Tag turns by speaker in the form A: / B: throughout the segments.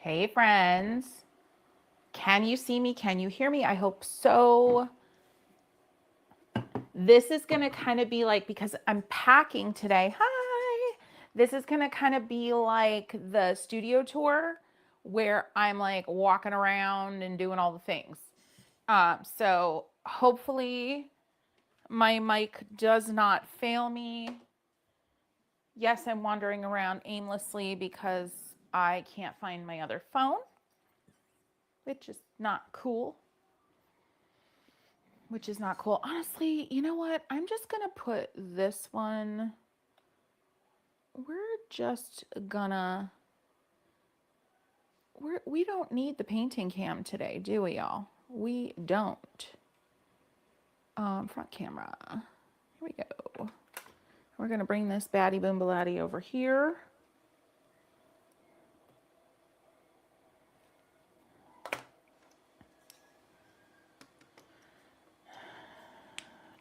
A: Hey friends, can you see me? Can you hear me? I hope so. This is going to kind of be like, because I'm packing today. Hi. This is going to kind of be like the studio tour where I'm like walking around and doing all the things. So hopefully my mic does not fail me. Yes, I'm wandering around aimlessly because I can't find my other phone, which is not cool. Honestly, you know what? I'm just going to put this one. We're just gonna, we don't need the painting cam today, do we, y'all? We don't. Front camera. Here we go. We're going to bring this baddie boom baladi over here.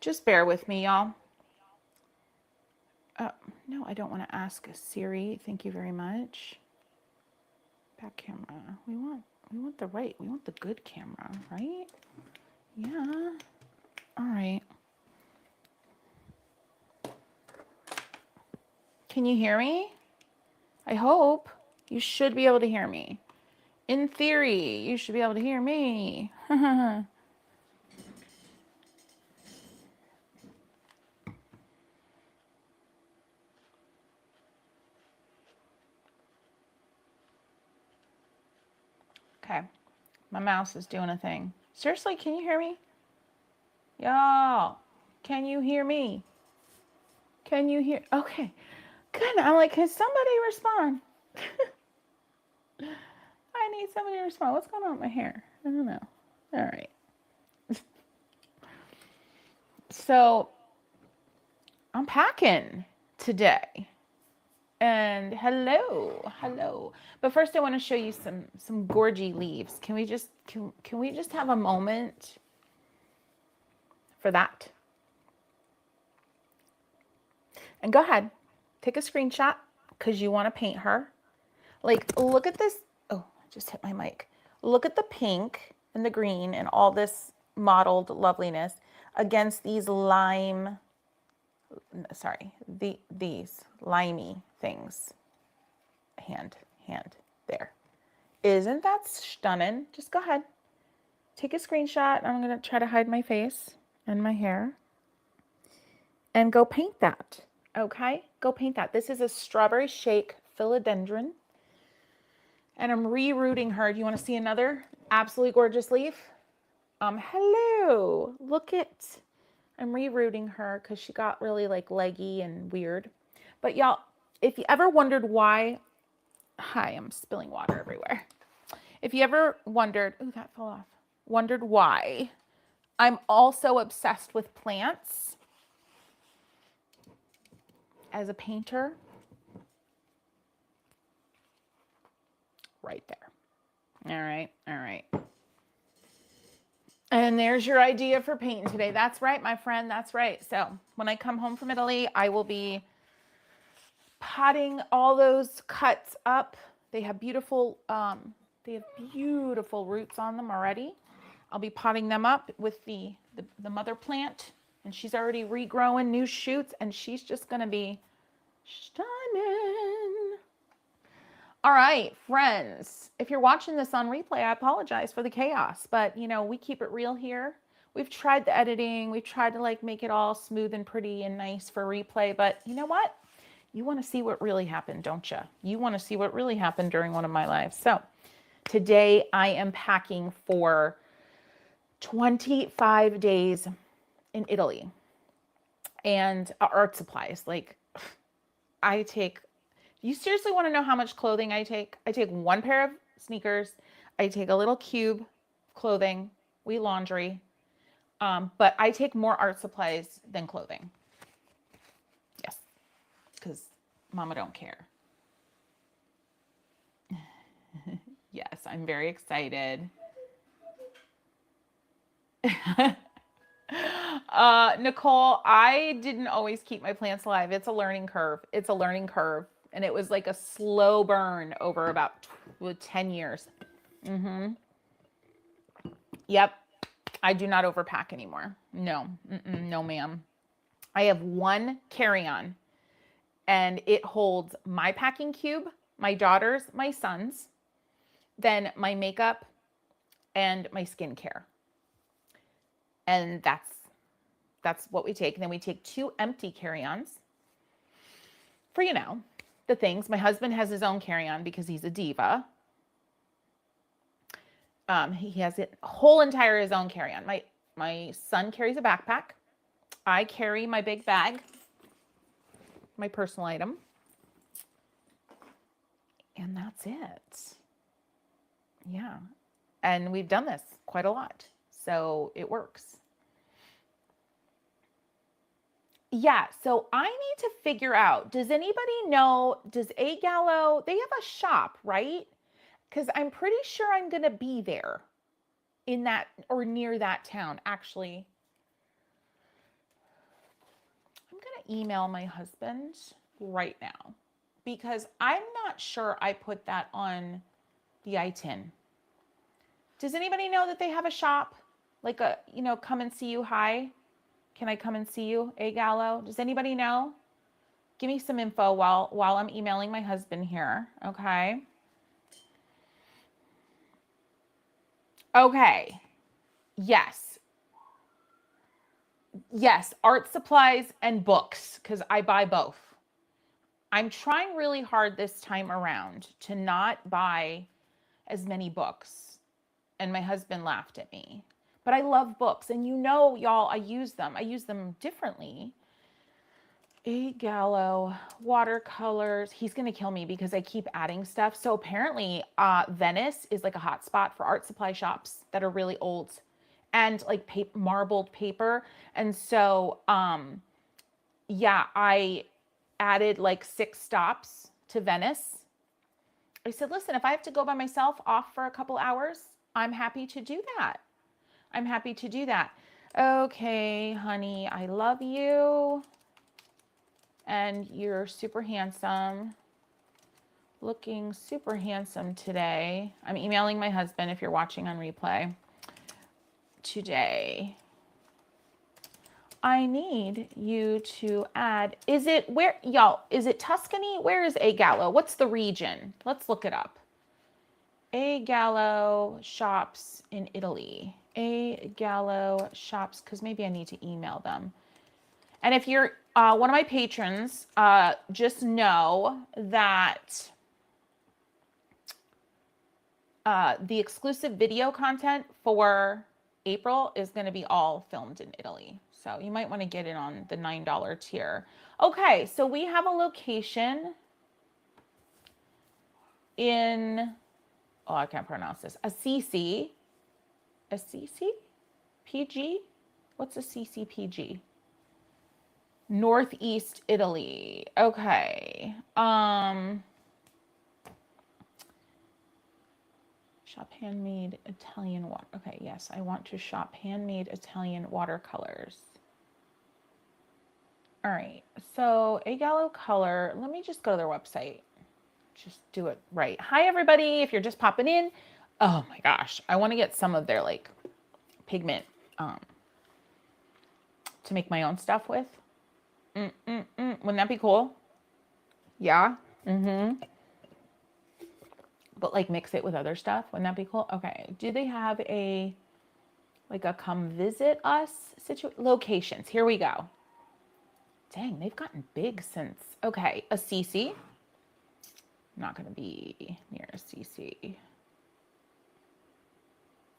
A: Just bear with me, y'all. No, I don't want to ask Siri. Thank you very much. Back camera. We want the good camera, right? Yeah. All right. Can you hear me? I hope. You should be able to hear me. In theory, you should be able to hear me. Okay. My mouse is doing a thing. Seriously, can you hear me? Y'all, can you hear me? Can you hear? Okay. Good. I'm like, can somebody respond? I need somebody to respond. What's going on with my hair? I don't know. All right. So I'm packing today. And hello. But first I want to show you some gorgy leaves. Can we just have a moment for that? And go ahead. Take a screenshot because you want to paint her. Like, look at this. Oh, I just hit my mic. Look at the pink and the green and all this mottled loveliness against these these limey things. Hand, there. Isn't that stunning? Just go ahead. Take a screenshot. I'm going to try to hide my face and my hair. And go paint that. Okay? Go paint that. This is a strawberry shake philodendron. And I'm re-rooting her. Do you want to see another absolutely gorgeous leaf? Hello. Look at, I'm re-rooting her because she got really like leggy and weird. But y'all, if you ever wondered why, hi, I'm spilling water everywhere. If you ever wondered, ooh, that fell off, wondered why I'm also obsessed with plants as a painter, right there. All right. And there's your idea for painting today. That's right, my friend, that's right. So when I come home from Italy, I will be potting all those cuts up. They have beautiful roots on them already. I'll be potting them up with the mother plant, and she's already regrowing new shoots, and she's just gonna be stunning. All right, friends, if you're watching this on replay, I apologize for the chaos, but you know, we keep it real here. We've tried the editing, we've tried to like make it all smooth and pretty and nice for replay, but you know what? You want to see what really happened, don't you? You want to see what really happened during one of my lives. So today I am packing for 25 days in Italy, and art supplies. Like, you seriously want to know how much clothing I take? I take one pair of sneakers. I take a little cube of clothing. We laundry. But I take more art supplies than clothing. Yes, because mama don't care. Yes, I'm very excited. Nicole, I didn't always keep my plants alive. It's a learning curve. And it was like a slow burn over about with 10 years. Yep. I do not overpack anymore. No, no, ma'am. I have one carry-on and it holds my packing cube, my daughter's, my son's, then my makeup and my skincare. And that's what we take. And then we take 2 empty carry-ons for, you know, the things. My husband has his own carry-on because he's a diva. He has his whole entire his own carry-on. My son carries a backpack. I carry my big bag, my personal item. And that's it. Yeah. And we've done this quite a lot. So it works. Yeah, so I need to figure out, does anybody know, does A Gallo, they have a shop, right? Because I'm pretty sure I'm going to be there in that or near that town. Actually, I'm going to email my husband right now because I'm not sure I put that on the iTin. Does anybody know that they have a shop? Like a, you know, come and see you. Hi. Can I come and see you, A Gallo? Does anybody know? Give me some info while I'm emailing my husband here. Okay. Okay. Yes. Yes. Art supplies and books, because I buy both. I'm trying really hard this time around to not buy as many books. And my husband laughed at me. But I love books. And you know, y'all, I use them. I use them differently. A Gallo, watercolors. He's going to kill me because I keep adding stuff. So apparently Venice is like a hot spot for art supply shops that are really old and like marbled paper. And so, yeah, I added like 6 stops to Venice. I said, listen, if I have to go by myself off for a couple hours, I'm happy to do that. I'm happy to do that. Okay, honey, I love you. And you're super handsome. Looking super handsome today. I'm emailing my husband if you're watching on replay. Today. I need you to add, is it where, y'all, is it Tuscany? Where is A Gallo? What's the region? Let's look it up. A Gallo shops in Italy. A Gallo shops, because maybe I need to email them. And if you're one of my patrons, just know that the exclusive video content for April is going to be all filmed in Italy. So you might want to get in on the $9 tier. Okay, so we have a location in, oh, I can't pronounce this, Assisi. Assisi? PG? What's Assisi PG? Northeast Italy. Okay. Shop handmade Italian water. Okay, yes, I want to shop handmade Italian watercolors. All right, so A Gallo Color. Let me just go to their website. Just do it right. Hi, everybody. If you're just popping in, oh my gosh, I want to get some of their like pigment to make my own stuff with. Wouldn't that be cool? Yeah. But like mix it with other stuff. Wouldn't that be cool? Okay. Do they have a like a come visit us locations? Here we go. Dang, they've gotten big since. Okay, Assisi. Not going to be near Assisi.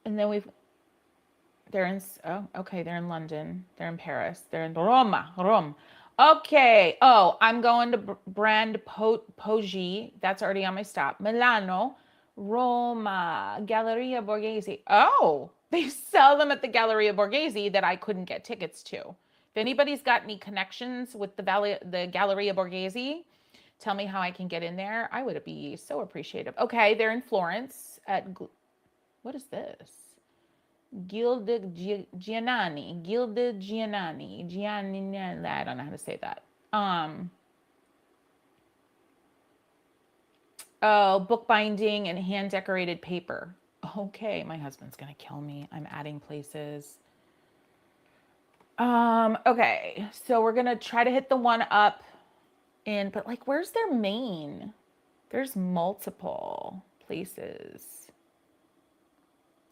A: And then they're in, oh, okay, they're in London. They're in Paris. They're in Rome. Okay. Oh, I'm going to Brand Poggi. That's already on my stop. Milano, Roma, Galleria Borghese. Oh, they sell them at the Galleria Borghese that I couldn't get tickets to. If anybody's got any connections with the Galleria Borghese, tell me how I can get in there. I would be so appreciative. Okay, they're in Florence at, what is this? Gilda Giannani. Giannani. I don't know how to say that. Oh, bookbinding and hand decorated paper. Okay, my husband's gonna kill me. I'm adding places. Okay, so we're gonna try to hit the one up in, but like, where's their main? There's multiple places.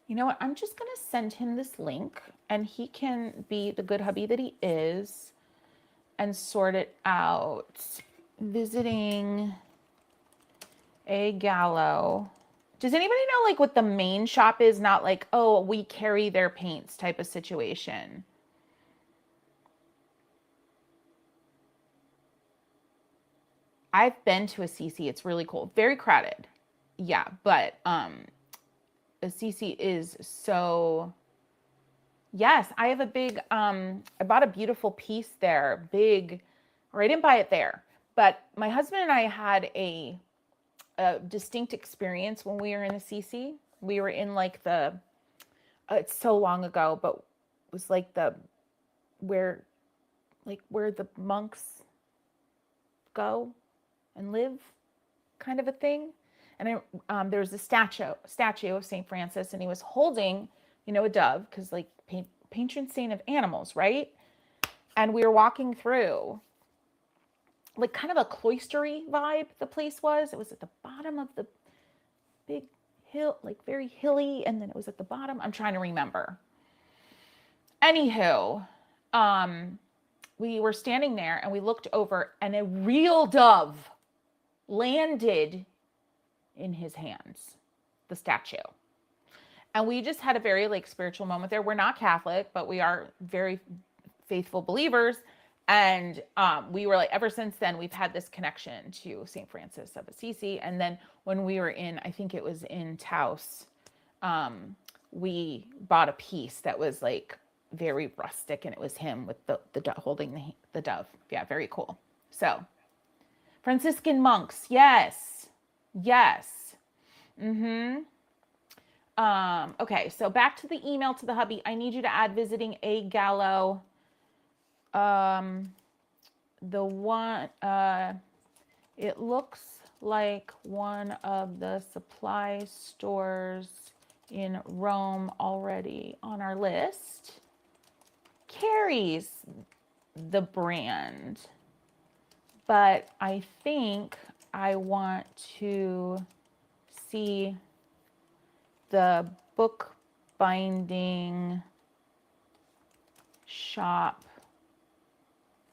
A: You know what? I'm just gonna send him this link and he can be the good hubby that he is and sort it out. Visiting a gallo. Does anybody know like what the main shop is? Not like, oh, we carry their paints type of situation. I've been to a CC. It's really cool. Very crowded. Yeah, but a CC is so, yes, I have a big I bought a beautiful piece there. Big, or I didn't buy it there. But my husband and I had a distinct experience when we were in the CC. We were in like the it's so long ago, but it was like the where the monks go and live, kind of a thing. And there was a statue of St. Francis, and he was holding, you know, a dove, because like patron saint of animals, right? And we were walking through, like kind of a cloistery vibe the place was. It was at the bottom of the big hill, like very hilly, and then it was at the bottom. I'm trying to remember. Anywho, we were standing there and we looked over and a real dove landed in his hands, the statue. And we just had a very like spiritual moment there. We're not Catholic, but we are very faithful believers. And we were like, ever since then, we've had this connection to St. Francis of Assisi. And then when we were in, I think it was in Taos, we bought a piece that was like very rustic, and it was him with the holding the dove. Yeah, very cool. So Franciscan monks, yes, yes. Okay, so back to the email to the hubby. I need you to add visiting a gallo. The one, it looks like one of the supply stores in Rome already on our list carries the brand, but I think I want to see the bookbinding shop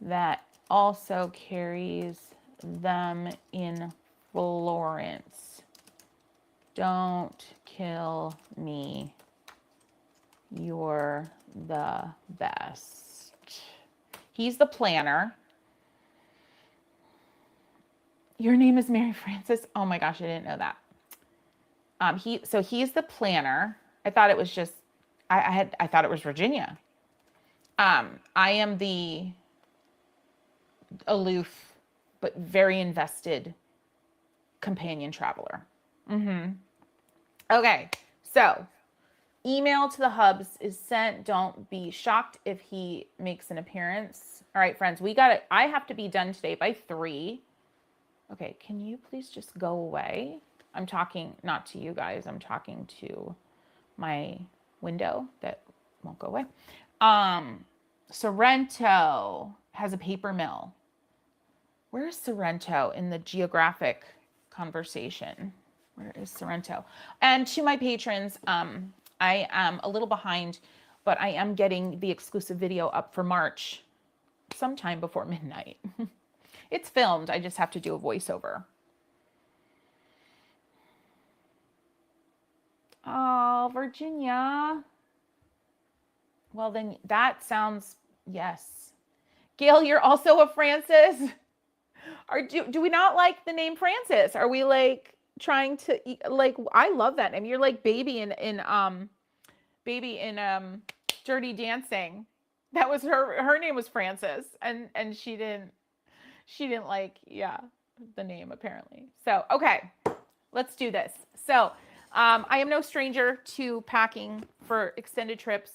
A: that also carries them in Florence. Don't kill me. You're the best. He's the planner. Your name is Mary Frances. Oh my gosh, I didn't know that. He's the planner. I thought it was just I thought it was Virginia. I am the aloof but very invested companion traveler. Okay, so email to the hubs is sent. Don't be shocked if he makes an appearance. All right, friends, we got it. I have to be done today by 3. Okay, can you please just go away? I'm talking not to you guys. I'm talking to my window that won't go away. Sorrento has a paper mill. Where is Sorrento in the geographic conversation? Where is Sorrento? And to my patrons, I am a little behind, but I am getting the exclusive video up for March sometime before midnight. It's filmed. I just have to do a voiceover. Oh, Virginia. Well, then that sounds, yes. Gail, you're also a Francis? Do we not like the name Francis? Are we like trying to like, I love that name. You're like baby in Dirty Dancing. That was her name was Frances, and she didn't like, yeah, the name apparently. So, okay, let's do this. So, I am no stranger to packing for extended trips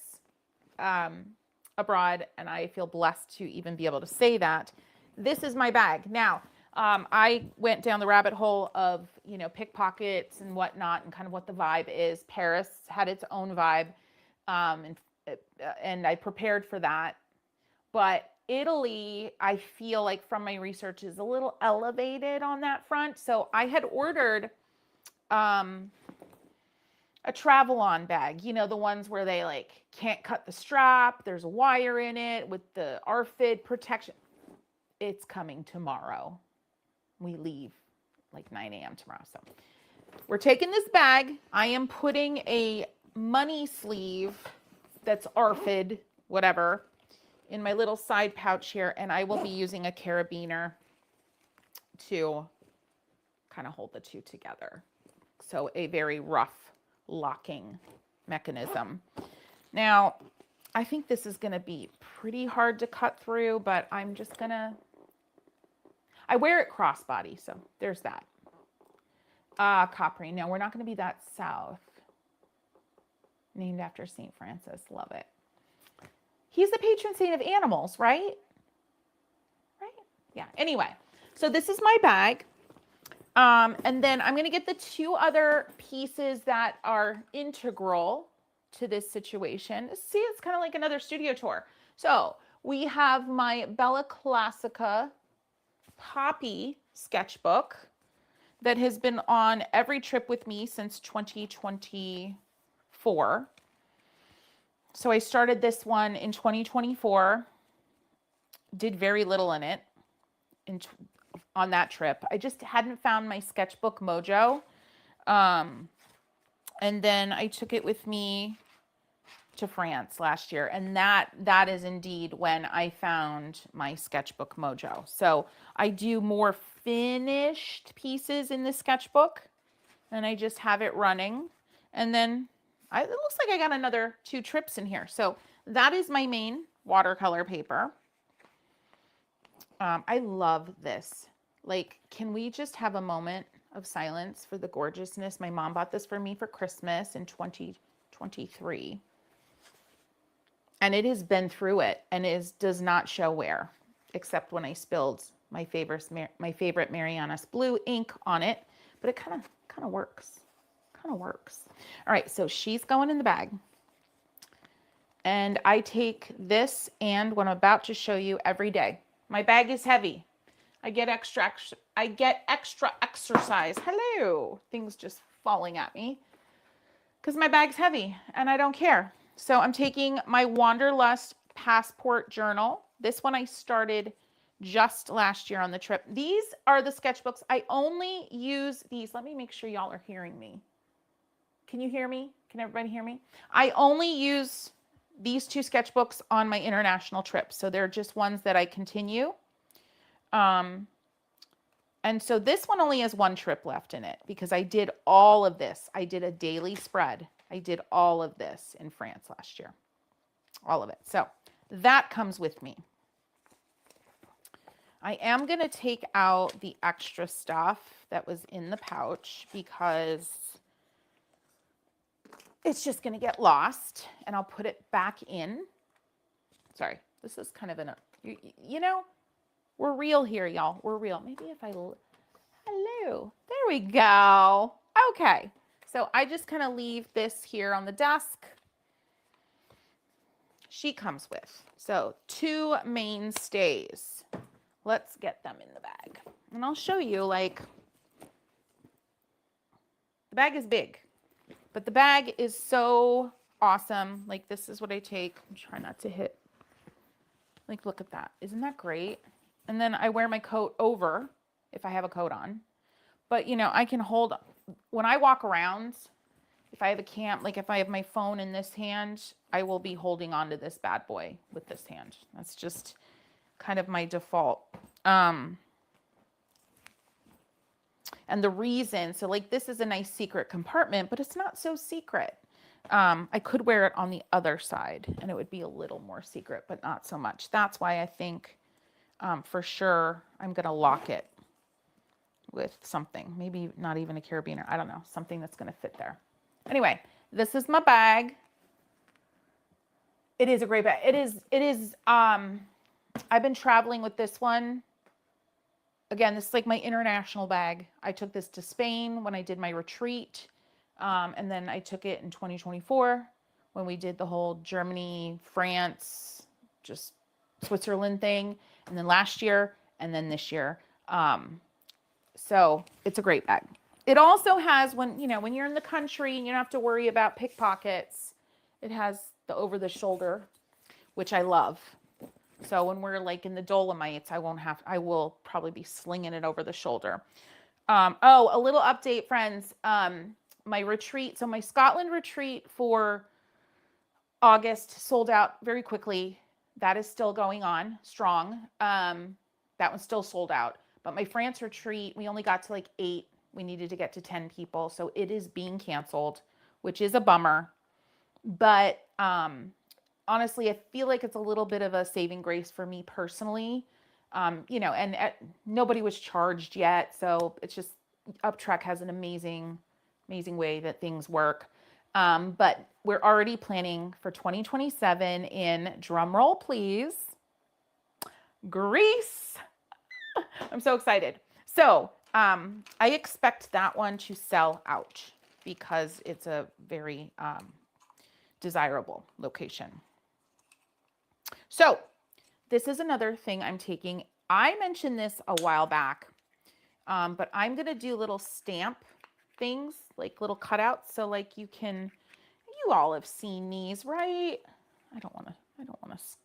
A: abroad, and I feel blessed to even be able to say that. This is my bag. Now, I went down the rabbit hole of, you know, pickpockets and whatnot and kind of what the vibe is. Paris had its own vibe, and I prepared for that. But Italy, I feel like from my research, is a little elevated on that front. So I had ordered a travel-on bag, you know, the ones where they like can't cut the strap, there's a wire in it with the RFID protection. It's coming tomorrow. We leave like 9 a.m. tomorrow. So we're taking this bag. I am putting a money sleeve that's RFID, whatever, in my little side pouch here, and I will be using a carabiner to kind of hold the two together. So a very rough locking mechanism. Now, I think this is going to be pretty hard to cut through, but I'm just going to, I wear it crossbody, so there's that. Capri. No, we're not going to be that south. Named after St. Francis. Love it. He's the patron saint of animals, right? Right? Yeah. Anyway, so this is my bag. And then I'm going to get the two other pieces that are integral to this situation. See, it's kind of like another studio tour. So we have my Bella Classica Poppy sketchbook that has been on every trip with me since 2024. So I started this one in 2024, did very little in it on that trip. I just hadn't found my sketchbook mojo. And then I took it with me to France last year. And that is indeed when I found my sketchbook mojo. So I do more finished pieces in the sketchbook and I just have it running. And then it looks like I got another 2 trips in here. So that is my main watercolor paper. I love this. Like, can we just have a moment of silence for the gorgeousness? My mom bought this for me for Christmas in 2023. And it has been through it and does not show wear, except when I spilled my favorite Mariana's Blue ink on it. But it kind of works. Kind of works. All right, so she's going in the bag. And I take this and what I'm about to show you every day. My bag is heavy. I get extra exercise. Hello. Things just falling at me. Because my bag's heavy and I don't care. So I'm taking my Wanderlust Passport Journal. This one I started just last year on the trip. These are the sketchbooks. I only use these. Let me make sure y'all are hearing me. Can you hear me? Can everybody hear me? I only use these 2 sketchbooks on my international trips. So they're just ones that I continue. And so this one only has 1 trip left in it because I did all of this. I did a daily spread. I did all of this in France last year. All of it. So that comes with me. I am going to take out the extra stuff that was in the pouch because it's just going to get lost and I'll put it back in. Sorry, this is kind of you know, we're real here, y'all. We're real. Maybe if hello, there we go. Okay, so I just kind of leave this here on the desk. She comes with, so 2 mainstays. Let's get them in the bag. And I'll show you, like, the bag is big. But the bag is so awesome. Like, this is what I take. I'm trying not to hit. Like, look at that. Isn't that great? And then I wear my coat over if I have a coat on. But, you know, I can hold, when I walk around, if I have a camp, like if I have my phone in this hand, I will be holding on to this bad boy with this hand. That's just kind of my default. And the reason, so like this is a nice secret compartment, but it's not so secret. I could wear it on the other side and it would be a little more secret, but not so much. That's why I think for sure I'm going to lock it with something. Maybe not even a carabiner. I don't know. Something that's going to fit there. Anyway, this is my bag. It is a great bag. It is, I've been traveling with this one Again, this is like my international bag. I took this to Spain when I did my retreat. And then I took it in 2024 when we did the whole Germany, France, just Switzerland thing. And then last year, and then this year. So it's a great bag. It also has, when you're in the country and you don't have to worry about pickpockets, it has the over the shoulder, which I love. So when we're like in the Dolomites, I will probably be slinging it over the shoulder. Oh, a little update, friends. My retreat, so my Scotland retreat for August sold out very quickly. That is still going on strong. That one's still sold out. But my France retreat, we only got to like 8. We needed to get to 10 people. So it is being canceled, which is a bummer. But honestly, I feel like it's a little bit of a saving grace for me personally. And nobody was charged yet. So it's just, UpTrek has an amazing way that things work. But we're already planning for 2027 in, drum roll please, Greece. I'm so excited. So I expect that one to sell out because it's a very desirable location. So this is another thing I'm taking. I mentioned this a while back, but I'm going to do little stamp things, like little cutouts. So like you all have seen these, right? I don't want to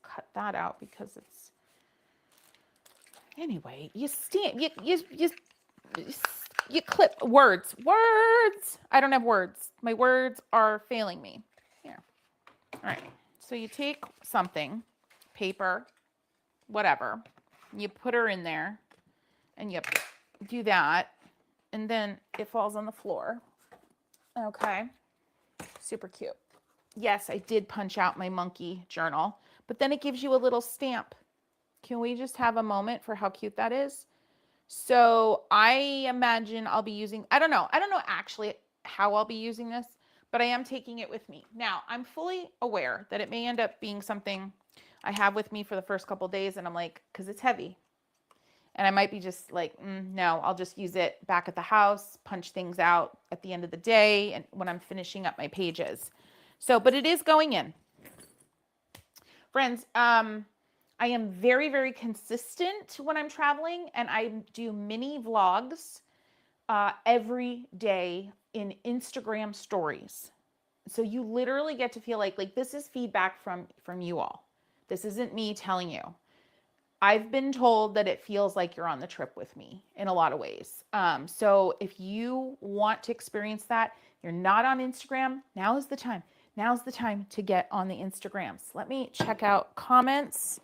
A: cut that out because it's, anyway, you stamp, you clip words. I don't have words. My words are failing me. Here. All right. So you take something, paper, whatever, you put her in there and you do that. And then it falls on the floor. Okay. Super cute. Yes, I did punch out my monkey journal, but then it gives you a little stamp. Can we just have a moment for how cute that is? So I imagine I'll be using, I don't know actually how I'll be using this, but I am taking it with me. Now, I'm fully aware that it may end up being something I have with me for the first couple of days, and I'm like, because it's heavy. And I might be just like, no, I'll just use it back at the house, punch things out at the end of the day and when I'm finishing up my pages. So, but it is going in. Friends, I am very, very consistent when I'm traveling, and I do mini vlogs every day in Instagram stories. So you literally get to feel like this is feedback from you all. This isn't me telling you. I've been told that it feels like you're on the trip with me in a lot of ways. So if you want to experience that, you're not on Instagram, now is the time. Now's the time to get on the Instagrams. Let me check out comments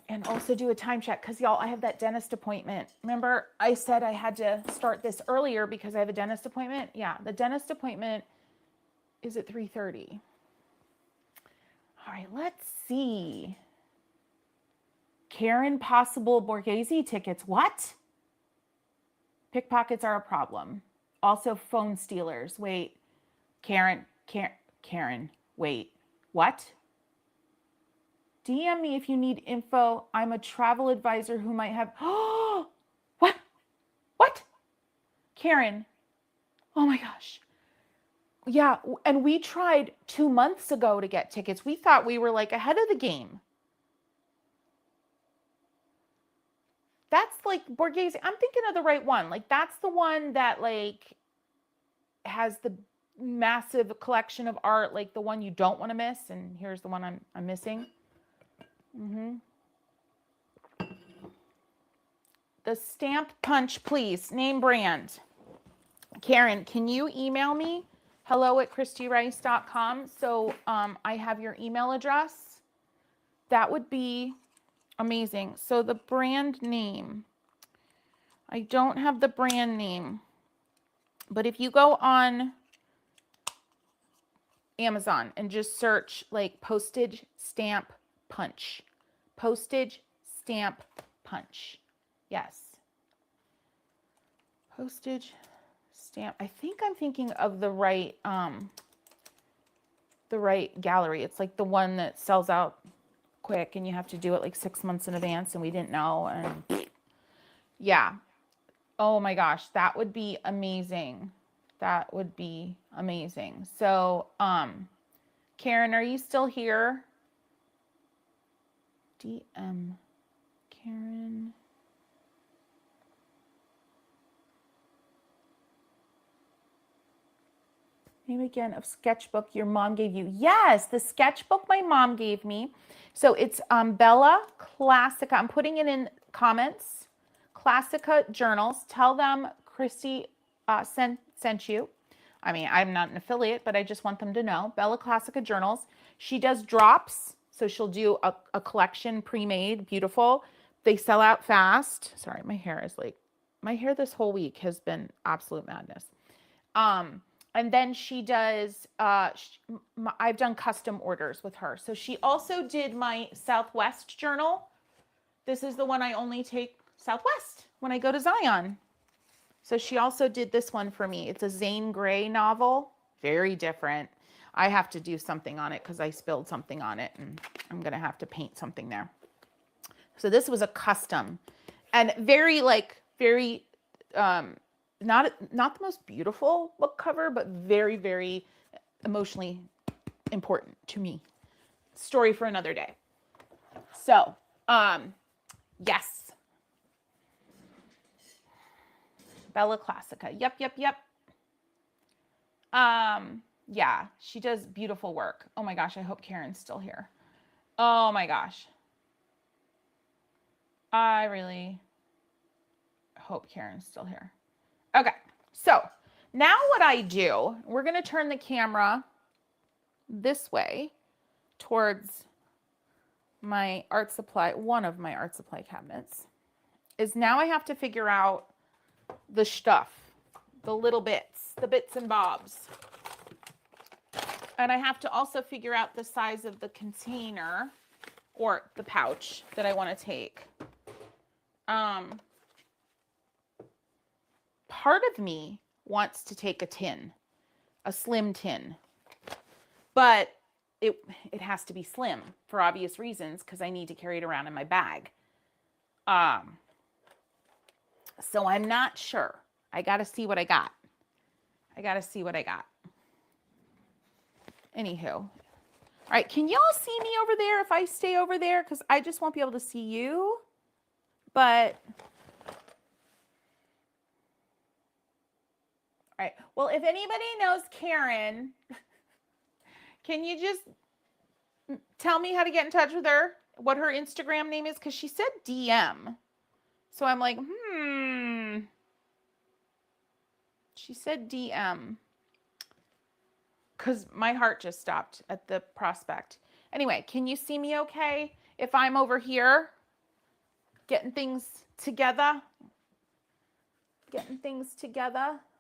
A: and also do a time check because y'all, I have that dentist appointment. Remember I said I had to start this earlier because I have a dentist appointment? Yeah, the dentist appointment is at 3:30. All right, let's see. Karen, possible Borghese tickets. What? Pickpockets are a problem. Also phone stealers. Wait, Karen, wait, what? DM me if you need info. I'm a travel advisor who might have, what? Karen, oh my gosh. Yeah, and we tried 2 months ago to get tickets. We thought we were like ahead of the game. That's like Borghese. I'm thinking of the right one. Like that's the one that like has the massive collection of art, like the one you don't want to miss. And here's the one I'm missing. The stamp punch, please. Name brand. Karen, can you email me? hello@christyrice.com. So I have your email address. That would be amazing. So the brand name, I don't have the brand name, but if you go on Amazon and just search like postage stamp punch, postage stamp punch. Yes. Postage stamp. I think I'm thinking of the right gallery. It's like the one that sells out quick and you have to do it like 6 months in advance and we didn't know. And Yeah. Oh my gosh, that would be amazing. That would be amazing. So, Karen, are you still here? DM Karen. Name again of sketchbook your mom gave you. Yes, the sketchbook my mom gave me. So it's Bella Classica. I'm putting it in comments. Classica Journals. Tell them Christy sent you. I mean, I'm not an affiliate, but I just want them to know. Bella Classica Journals. She does drops. So she'll do a collection pre-made, beautiful. They sell out fast. Sorry, my hair this whole week has been absolute madness. And then she does, I've done custom orders with her. So she also did my Southwest journal. This is the one I only take Southwest when I go to Zion. So she also did this one for me. It's a Zane Grey novel, very different. I have to do something on it because I spilled something on it and I'm going to have to paint something there. So this was a custom and very not the most beautiful book cover, but very, very emotionally important to me. Story for another day. So, yes. Bella Classica. Yep. Yeah, she does beautiful work. Oh my gosh, I hope Karen's still here. Oh my gosh. I really hope Karen's still here. Okay, so now what I do, we're going to turn the camera this way towards my art supply, one of my art supply cabinets, is now I have to figure out the stuff, the little bits, the bits and bobs. And I have to also figure out the size of the container or the pouch that I want to take. Part of me wants to take a tin, a slim tin, but it has to be slim for obvious reasons because I need to carry it around in my bag. So I'm not sure. I got to see what I got. Anywho. All right, can y'all see me over there if I stay over there? Because I just won't be able to see you. But, all right. Well, if anybody knows Karen, can you just tell me how to get in touch with her? What her Instagram name is? Because she said DM. So I'm like, She said DM. Because my heart just stopped at the prospect. Anyway, can you see me okay if I'm over here getting things together?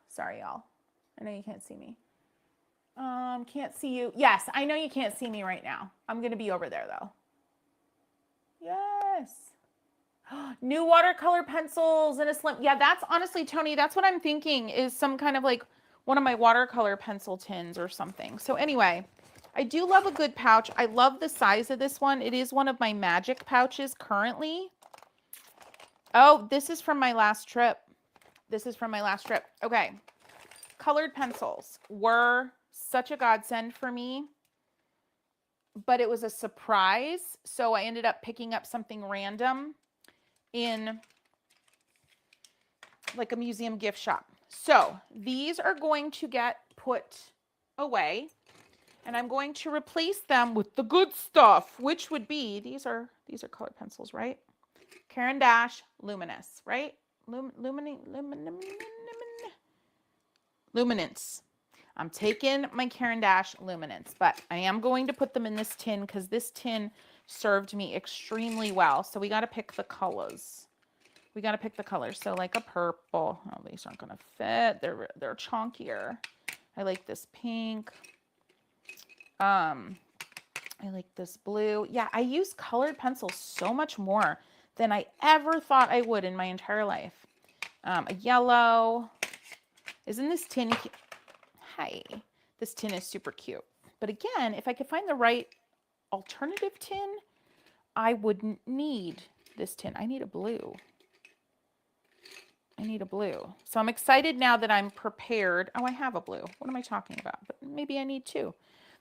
A: Sorry, y'all. I know you can't see me. Can't see you. Yes, I know you can't see me right now. I'm going to be over there, though. Yes. New watercolor pencils and a slim. Yeah, that's honestly, Tony, that's what I'm thinking is some kind of like one of my watercolor pencil tins or something. So anyway, I do love a good pouch. I love the size of this one. It is one of my magic pouches currently. Oh, this is from my last trip. Okay. Colored pencils were such a godsend for me, but it was a surprise. So I ended up picking up something random in like a museum gift shop. So these are going to get put away and I'm going to replace them with the good stuff, which would be, these are colored pencils, right? Caran d'Ache Luminous, right? Luminance. I'm taking my Caran d'Ache Luminance, but I am going to put them in this tin because this tin served me extremely well. So we got to pick the colors. So like a purple. Oh, these aren't going to fit. They're chunkier. I like this pink. I like this blue. Yeah, I use colored pencils so much more than I ever thought I would in my entire life. A yellow. Isn't this tin cute? Hi. This tin is super cute. But again, if I could find the right alternative tin, I wouldn't need this tin. I need a blue. I need a blue. So I'm excited now that I'm prepared. Oh, I have a blue. What am I talking about? But maybe I need two.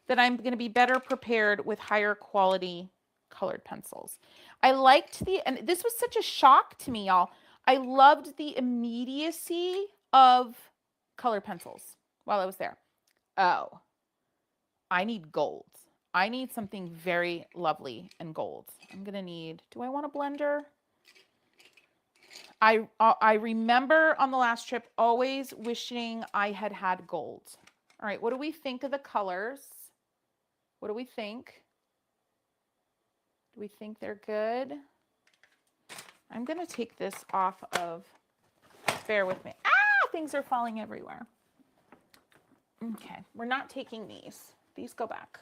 A: That I'm going to be better prepared with higher quality colored pencils. I liked and this was such a shock to me, y'all. I loved the immediacy of colored pencils while I was there. Oh, I need gold. I need something very lovely and gold. I'm going to need, do I want a blender? I remember on the last trip always wishing I had gold. All right, what do we think of the colors? What do we think? Do we think they're good? I'm going to take this off of, bear with me. Ah, things are falling everywhere. Okay, we're not taking these. These go back.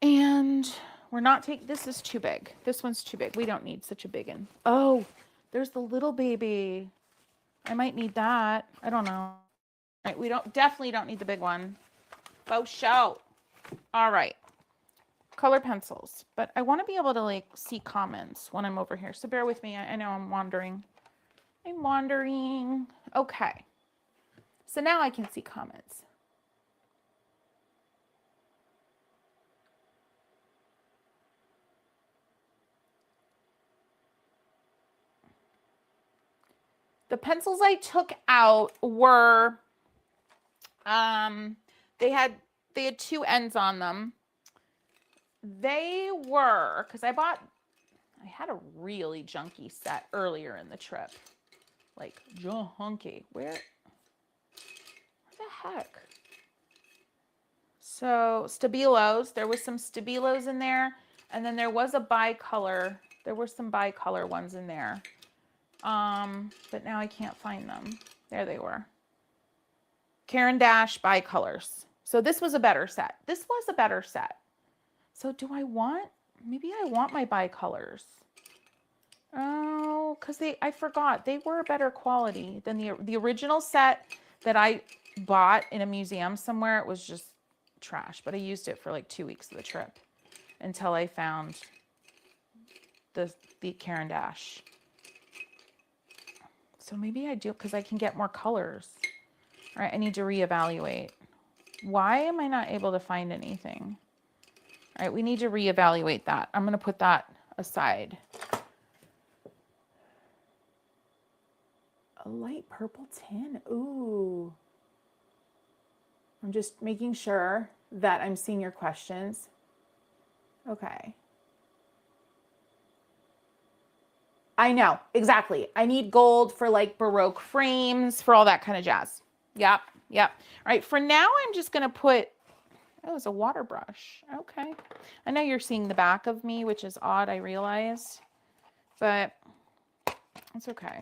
A: And we're not taking, this is too big. This one's too big. We don't need such a big one. Oh, there's the little baby. I might need that. I don't know. All right, we definitely don't need the big one. Faux show. All right. Color pencils. But I want to be able to like see comments when I'm over here. So bear with me. I know I'm wandering. I'm wandering. Okay. So now I can see comments. The pencils I took out were, they had two ends on them. They were, because I had a really junky set earlier in the trip. Like, junky. Where the heck? So, Stabilos. There was some Stabilos in there. And then there was a bicolor. There were some bicolor ones in there. But now I can't find them. There they were. Caran d'Ache bicolors. So this was a better set. This was a better set. So do I want, maybe I want my bicolors. Oh, because I forgot. They were better quality than the original set that I bought in a museum somewhere. It was just trash, but I used it for like 2 weeks of the trip until I found the Caran d'Ache. So maybe I do, because I can get more colors. All right, I need to reevaluate. Why am I not able to find anything? All right, we need to reevaluate that. I'm going to put that aside. A light purple tin. Ooh. I'm just making sure that I'm seeing your questions. Okay. I know, exactly. I need gold for like Baroque frames, for all that kind of jazz. Yep, yep. All right, for now, I'm just going to put, oh, it's a water brush. Okay. I know you're seeing the back of me, which is odd, I realize, but it's okay.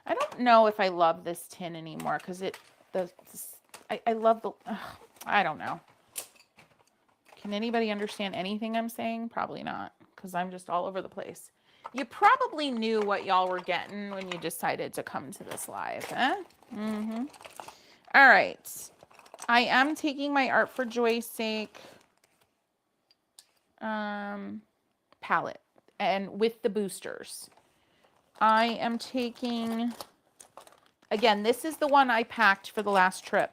A: I don't know if I love this tin anymore because I love the, I don't know. Can anybody understand anything I'm saying? Probably not, because I'm just all over the place. You probably knew what y'all were getting when you decided to come to this live, eh? Mm-hmm. All right. I am taking my Art for Joy's Sake palette, and with the boosters. I am taking, again, this is the one I packed for the last trip.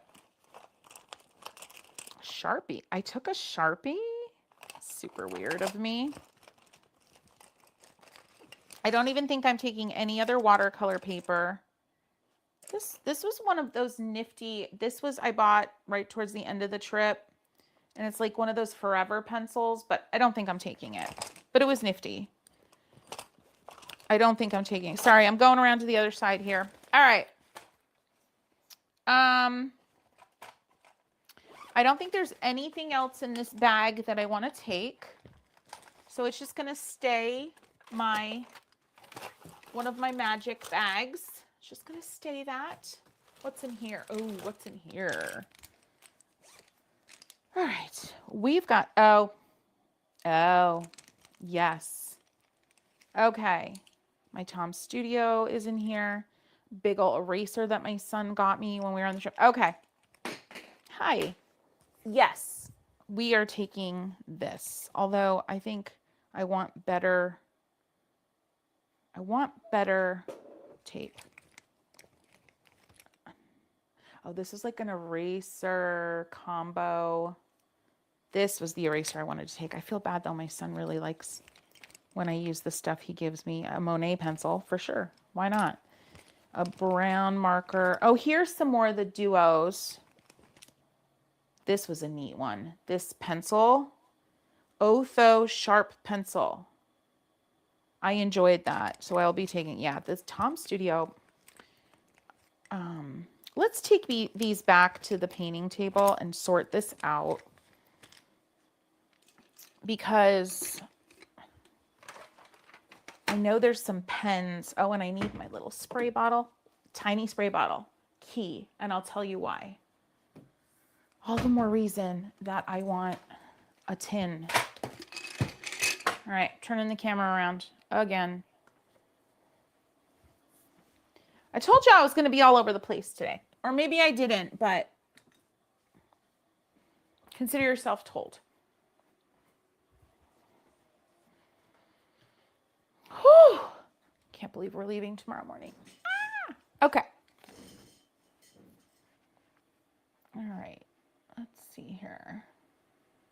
A: Sharpie. I took a Sharpie? Super weird of me. I don't even think I'm taking any other watercolor paper. This was one of those nifty, I bought right towards the end of the trip. And it's like one of those forever pencils, but I don't think I'm taking it. But it was nifty. I don't think I'm taking it. Sorry, I'm going around to the other side here. All right. I don't think there's anything else in this bag that I want to take. So it's just going to stay one of my magic bags. It's just going to stay that. What's in here? Oh, what's in here? All right. We've got, oh, yes. Okay. My Tom Studio is in here. Big old eraser that my son got me when we were on the trip. Okay. Hi. Yes, we are taking this. Although I think I want better tape. Oh, this is like an eraser combo. This was the eraser I wanted to take. I feel bad though. My son really likes when I use the stuff he gives me. A Monet pencil for sure. Why not? A brown marker. Oh, here's some more of the duos. This was a neat one. This pencil, Otho sharp pencil. I enjoyed that. So I'll be taking, yeah, this Tom Studio. Let's take these back to the painting table and sort this out, because I know there's some pens. Oh, and I need my little spray bottle, tiny spray bottle, key, and I'll tell you why. All the more reason that I want a tin. All right, turning the camera around again. I told you I was going to be all over the place today. Or maybe I didn't, but consider yourself told. Whew. Can't believe we're leaving tomorrow morning. Ah! Okay. All right. Let's see here.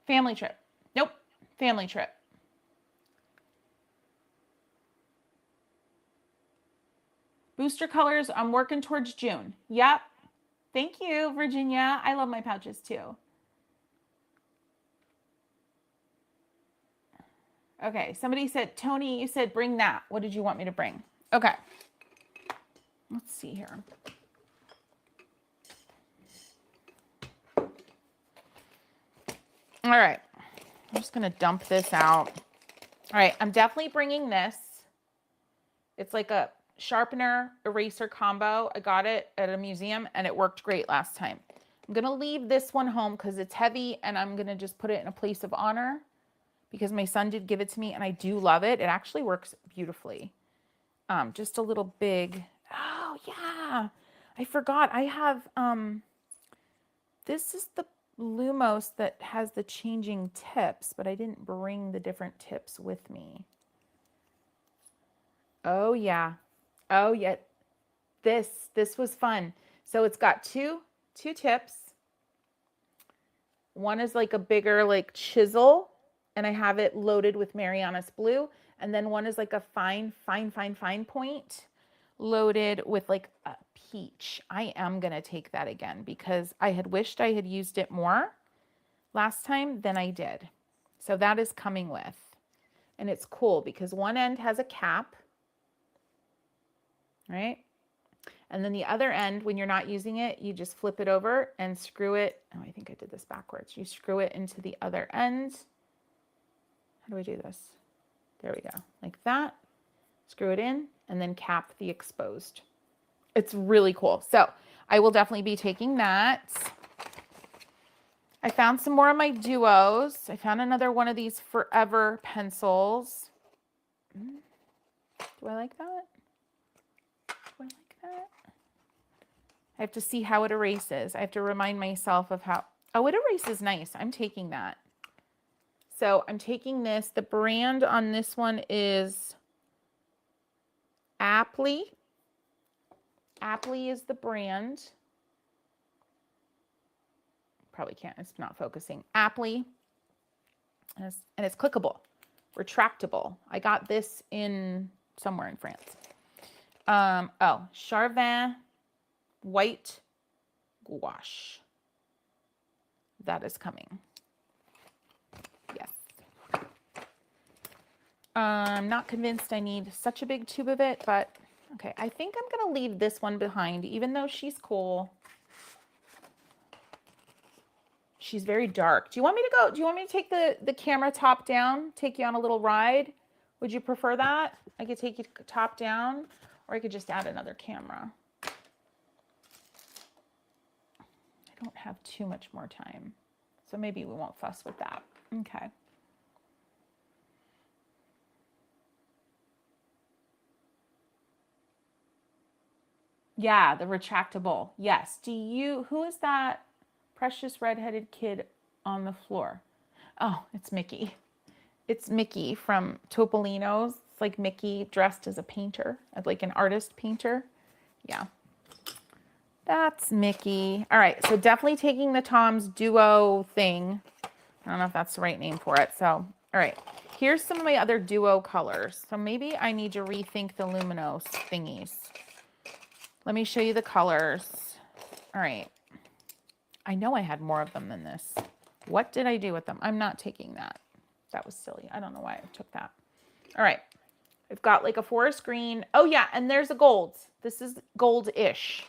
A: Family trip. Nope. Family trip. Booster colors, I'm working towards June. Yep. Thank you, Virginia. I love my pouches too. Okay, somebody said, Tony, you said bring that. What did you want me to bring? Okay. Let's see here. All right. I'm just going to dump this out. All right, I'm definitely bringing this. It's like a sharpener eraser combo. I got it at a museum and it worked great last time. I'm going to leave this one home because it's heavy, and I'm going to just put it in a place of honor because my son did give it to me and I do love it. It actually works beautifully. Just a little big. Oh yeah, I forgot. I have, this is the Lumos that has the changing tips, but I didn't bring the different tips with me. Oh yeah. Oh yeah. This was fun. So it's got two tips. One is like a bigger like chisel, and I have it loaded with Mariana's blue. And then one is like a fine point loaded with like a peach. I am going to take that again because I had wished I had used it more last time than I did. So that is coming with. And it's cool because one end has a cap, right? And then the other end, when you're not using it, you just flip it over and screw it. Oh, I think I did this backwards. You screw it into the other end. How do I do this? There we go. Like that. Screw it in and then cap the exposed. It's really cool. So I will definitely be taking that. I found some more of my duos. I found another one of these Forever pencils. Do I like that? Do I like that? I have to see how it erases. I have to remind myself of how, oh, it erases nice. I'm taking that. So I'm taking this. The brand on this one is Aptly. Aptly is the brand. Probably can't, it's not focusing. Aptly. And it's clickable, retractable. I got this in somewhere in France. Oh, Charvin white gouache. That is coming. Yes. I'm not convinced I need such a big tube of it, but okay. I think I'm going to leave this one behind, even though she's cool. She's very dark. Do you want me to go? Do you want me to take the camera top down, take you on a little ride? Would you prefer that? I could take you top down, or I could just add another camera. I don't have too much more time, so maybe we won't fuss with that. Okay. Yeah, the retractable. Yes. Who is that precious redheaded kid on the floor? Oh, it's Mickey. It's Mickey from Topolino's. It's like Mickey dressed as a painter, as like an artist painter. Yeah. That's Mickey. All right, so definitely taking the Tom's Duo thing. I don't know if that's the right name for it. So, all right, here's some of my other Duo colors. So maybe I need to rethink the Luminous thingies. Let me show you the colors. All right. I know I had more of them than this. What did I do with them? I'm not taking that. That was silly. I don't know why I took that. All right. I've got like a forest green. Oh yeah, and there's a gold. This is gold-ish.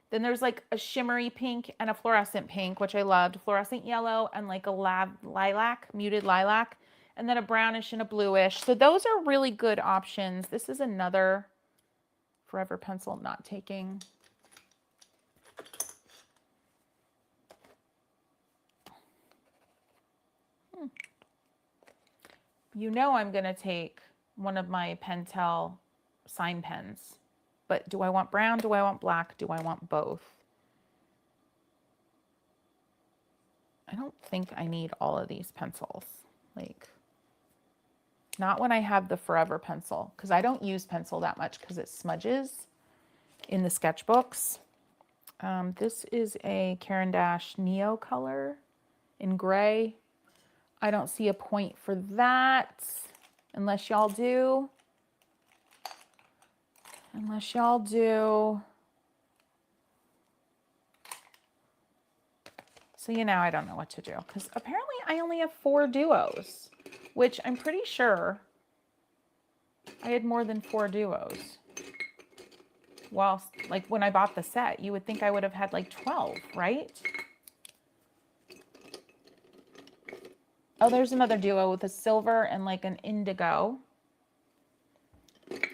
A: Then there's like a shimmery pink and a fluorescent pink, which I loved. Fluorescent yellow and like a lilac, muted lilac. And then a brownish and a bluish. So those are really good options. This is another Forever pencil I'm not taking. You know I'm going to take one of my Pentel sign pens. But do I want brown? Do I want black? Do I want both? I don't think I need all of these pencils. Like, not when I have the Forever pencil, because I don't use pencil that much because it smudges in the sketchbooks. This is a Caran d'Ache Neo color in gray. I don't see a point for that unless y'all do. Unless y'all do. So, you know, I don't know what to do because apparently I only have 4 duos, which I'm pretty sure I had more than 4 duos. Well, like when I bought the set, you would think I would have had like 12, right? Oh, there's another duo with a silver and like an indigo.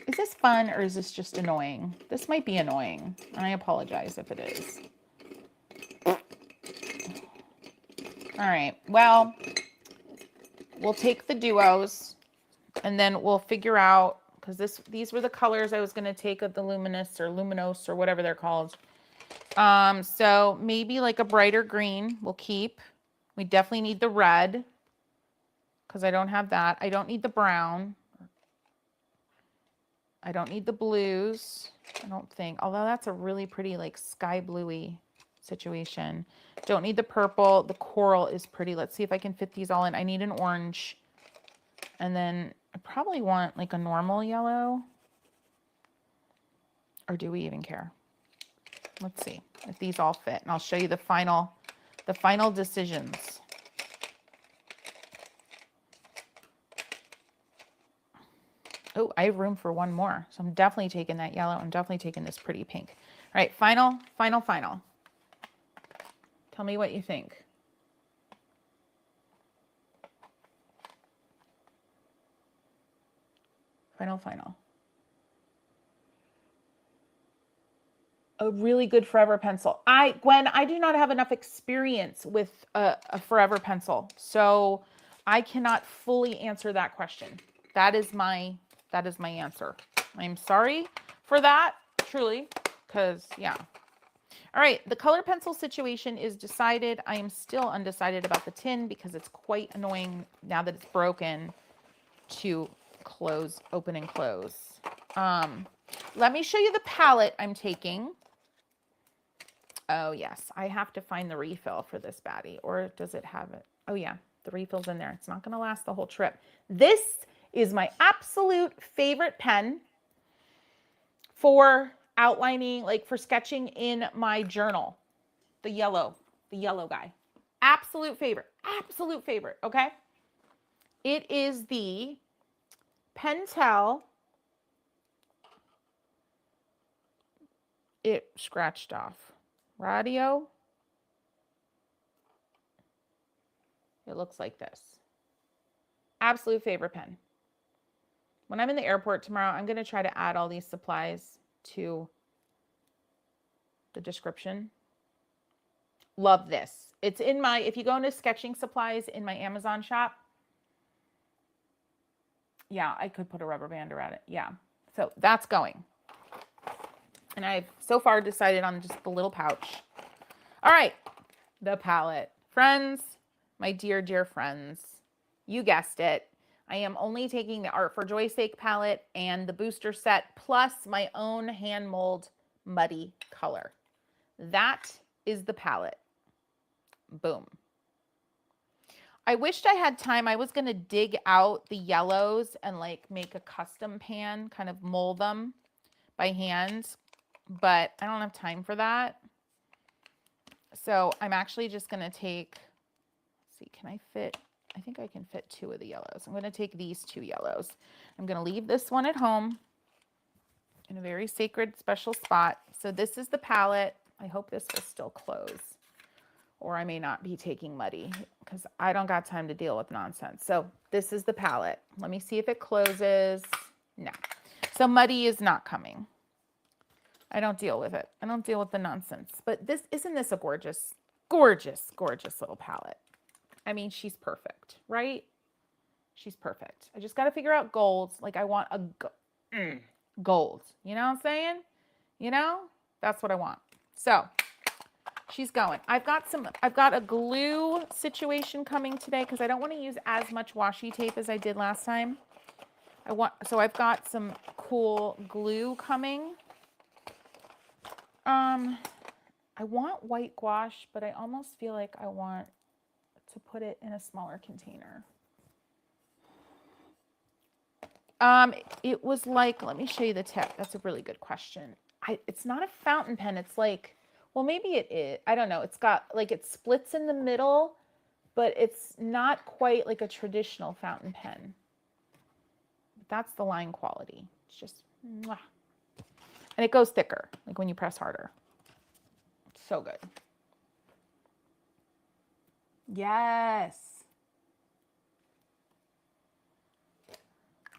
A: Is this fun or is this just annoying? This might be annoying. I apologize if it is. All right, well, we'll take the duos and then we'll figure out, because these were the colors I was going to take of the Luminous or whatever they're called. So maybe like a brighter green we'll keep. We definitely need the red because I don't have that. I don't need the brown. I don't need the blues, I don't think. Although that's a really pretty like sky bluey situation. Don't need the purple. The coral is pretty. Let's see if I can fit these all in. I need an orange. And then I probably want like a normal yellow. Or do we even care? Let's see if these all fit. And I'll show you the final decisions. Oh, I have room for one more. So I'm definitely taking that yellow. I'm definitely taking this pretty pink. All right, final. Tell me what you think. Final. A really good Forever pencil. Gwen, I do not have enough experience with a Forever pencil, so I cannot fully answer that question. That is my answer. I'm sorry for that, truly, because yeah. All right, the color pencil situation is decided. I am still undecided about the tin because it's quite annoying now that it's broken to open and close. Let me show you the palette I'm taking. Oh yes, I have to find the refill for this baddie, or does it have it? Oh yeah, the refill's in there. It's not gonna last the whole trip. This is my absolute favorite pen for outlining, like for sketching in my journal. The yellow guy. Absolute favorite, okay? It is the Pentel. It scratched off. Radio. It looks like this. Absolute favorite pen. When I'm in the airport tomorrow, I'm going to try to add all these supplies to the description. Love this. It's in my, if you go into sketching supplies in my Amazon shop, yeah, I could put a rubber band around it. Yeah. So that's going. And I've so far decided on just the little pouch. All right. The palette. Friends, my dear, dear friends, you guessed it. I am only taking the Art for Joy's Sake palette and the booster set plus my own hand mold muddy color. That is the palette. Boom. I wished I had time. I was going to dig out the yellows and like make a custom pan, kind of mold them by hand, but I don't have time for that. So I'm actually just going to take, let's see, can I fit? I think I can fit 2 of the yellows. I'm going to take these 2 yellows. I'm going to leave this one at home in a very sacred, special spot. So this is the palette. I hope this will still close, or I may not be taking muddy because I don't got time to deal with nonsense. So this is the palette. Let me see if it closes. No. So muddy is not coming. I don't deal with it. I don't deal with the nonsense. But this, isn't this a gorgeous, gorgeous, gorgeous little palette? I mean, she's perfect, right? She's perfect. I just got to figure out golds. Like I want a gold. You know what I'm saying? You know, that's what I want. So she's going. I've got a glue situation coming today because I don't want to use as much washi tape as I did last time. So I've got some cool glue coming. I want white gouache, but I almost feel like I want to put it in a smaller container. It was like, let me show you the tip. That's a really good question. It's not a fountain pen. It's like, well, maybe it is. I don't know. It's got like, it splits in the middle, but it's not quite like a traditional fountain pen. That's the line quality. It's just, mwah. And it goes thicker, like when you press harder. So good. Yes.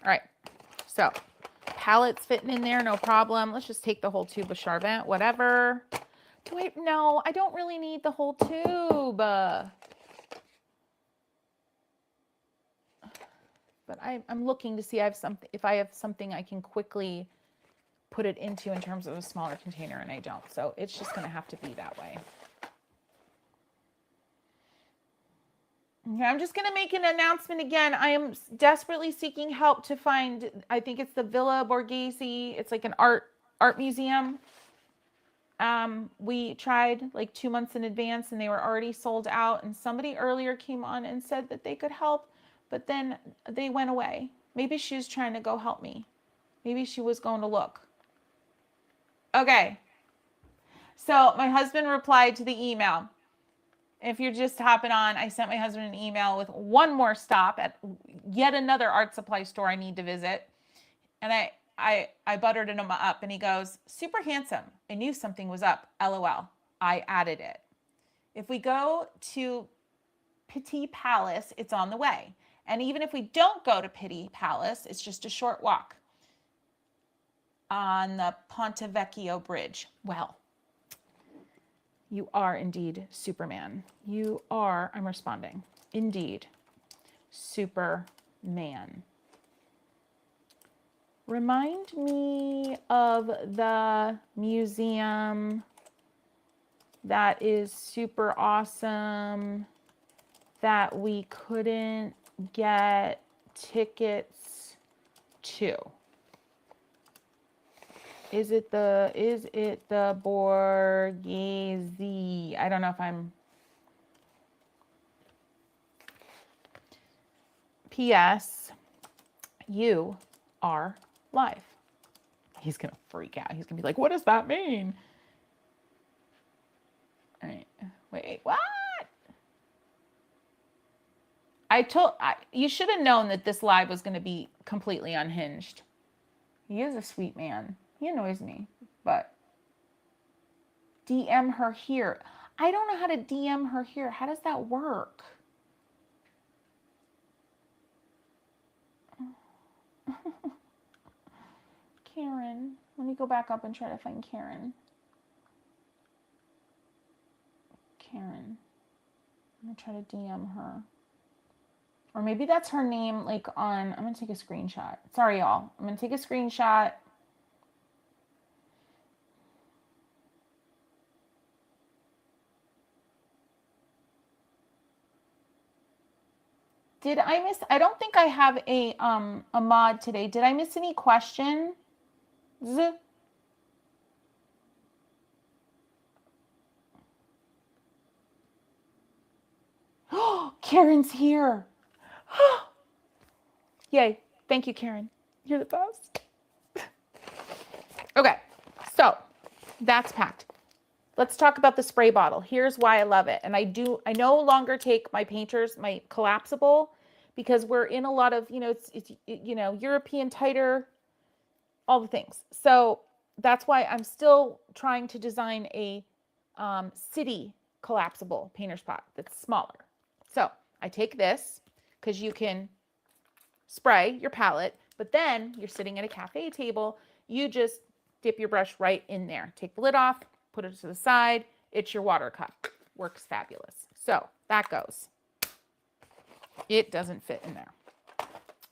A: All right. So palette's fitting in there, no problem. Let's just take the whole tube of Charvent, whatever. No, I don't really need the whole tube. But I'm looking to see if I have something I can quickly put it into in terms of a smaller container, and I don't. So it's just going to have to be that way. Okay, I'm just going to make an announcement again. I am desperately seeking help to find, I think it's the Villa Borghese. It's like an art museum. We tried like 2 months in advance and they were already sold out. And somebody earlier came on and said that they could help, but then they went away. Maybe she was trying to go help me. Maybe she was going to look. Okay. So my husband replied to the email. If you're just hopping on, I sent my husband an email with one more stop at yet another art supply store I need to visit. And I buttered him up and he goes, super handsome. I knew something was up. LOL. I added it. If we go to Pitti Palace, it's on the way. And even if we don't go to Pitti Palace, it's just a short walk on the Ponte Vecchio Bridge. Well, you are indeed Superman. You are, I'm responding, indeed Superman. Remind me of the museum that is super awesome that we couldn't get tickets to. Is it the Borghese? I don't know if I'm. P.S. You are live. He's going to freak out. He's going to be like, what does that mean? All right. Wait, what? You should have known that this live was going to be completely unhinged. He is a sweet man. He annoys me, but DM her here. I don't know how to DM her here. How does that work? Karen. Let me go back up and try to find Karen. Karen. I'm going to try to DM her. Or maybe that's her name, like on, I'm going to take a screenshot. Sorry, y'all. I'm going to take a screenshot. Did I miss? I don't think I have a mod today. Did I miss any questions? Oh, Karen's here. Yay. Thank you, Karen. You're the best. Okay, so that's packed. Let's talk about the spray bottle. Here's why I love it. And I no longer take my painters, my collapsible, because we're in a lot of, it's European tighter, all the things. So that's why I'm still trying to design a city collapsible painter's pot that's smaller. So I take this because you can spray your palette, but then you're sitting at a cafe table, you just dip your brush right in there. Take the lid off, put it to the side. It's your water cup. Works fabulous. So that goes. It doesn't fit in there.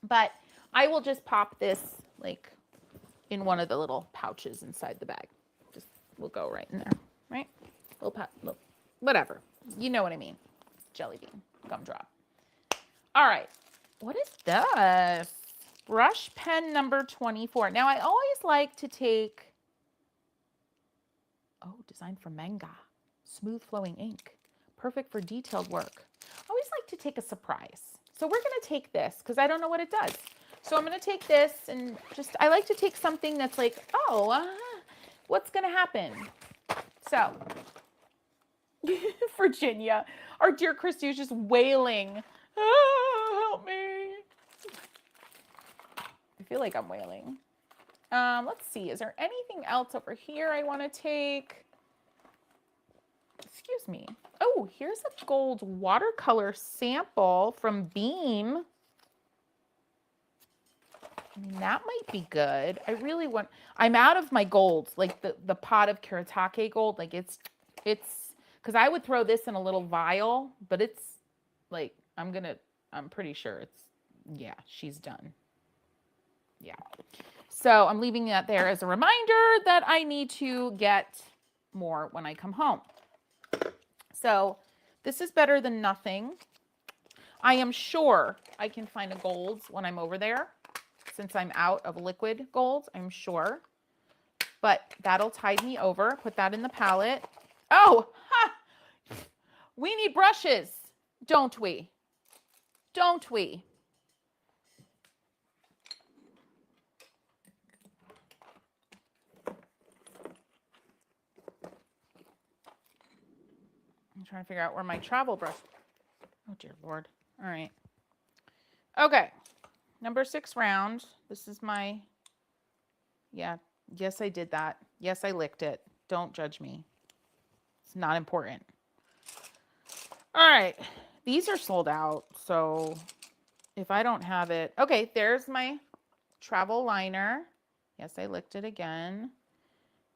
A: But I will just pop this like in one of the little pouches inside the bag. Just will go right in there, right? Little whatever. You know what I mean. Jelly bean, gumdrop. All right. What is this? Brush pen number 24. Now I always like to take, designed for manga. Smooth flowing ink. Perfect for detailed work. I always like to take a surprise. So we're going to take this because I don't know what it does. So I'm going to take this and I like to take something that's like, what's going to happen? So, Virginia, our dear Christy is just wailing. Help me. I feel like I'm wailing. Let's see. Is there anything else over here I want to take? Excuse me. Oh, here's a gold watercolor sample from Beam. I mean, that might be good. I really want, I'm out of my golds, like the pot of Kuretake gold. Like it's, because I would throw this in a little vial, but it's like, I'm pretty sure it's, yeah, she's done. Yeah. So I'm leaving that there as a reminder that I need to get more when I come home. So this is better than nothing. I am sure I can find a golds when I'm over there, since I'm out of liquid golds, I'm sure. But that'll tide me over. Put that in the palette. Oh, we need brushes, don't we? Don't we? I'm trying to figure out where my travel brush. Oh, dear Lord. All right. Okay. Number 6 round. This is my, yeah. Yes, I did that. Yes, I licked it. Don't judge me. It's not important. All right. These are sold out. So if I don't have it. Okay. There's my travel liner. Yes, I licked it again.